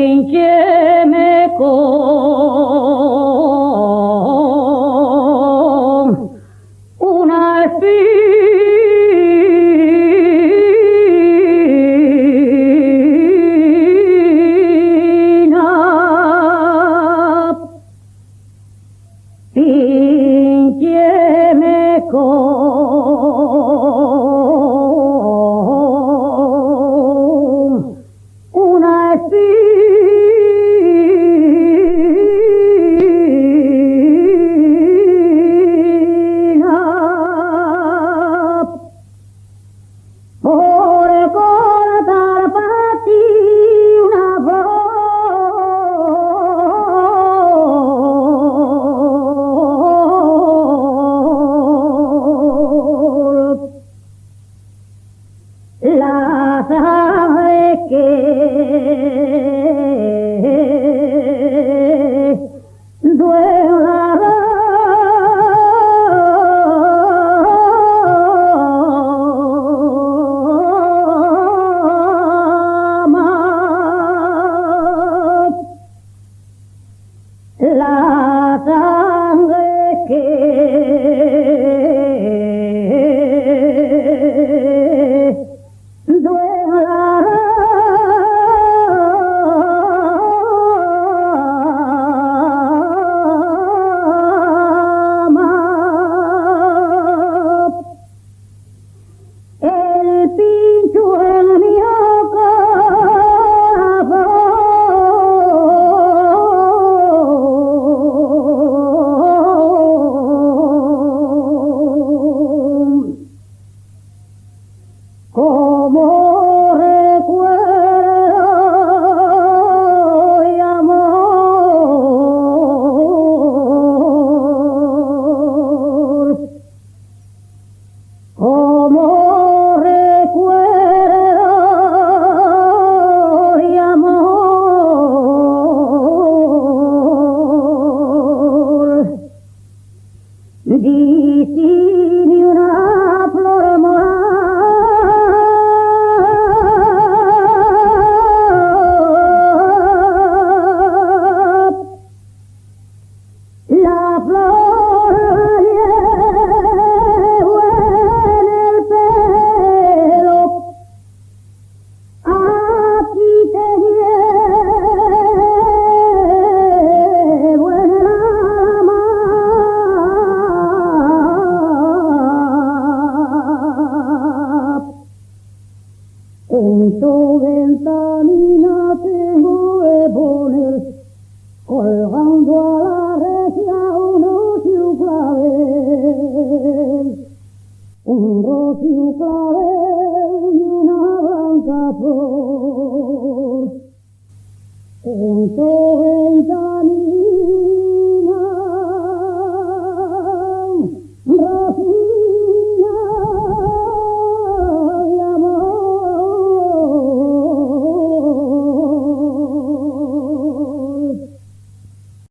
Pincheme con una espina, pincheme con una espina por cortar para ti una flor. La sangre que duela más. La sangre que el pincho en mi corazón, como recuerdo y amor, como recuerdo y amor, dicime una flor morada, la flor llevo en el pelo, aquí te llevo en el alma, en tu ventanilla tengo de poner colgando a la recia un rocío clavel, y una blanca flor. En tu ventanilla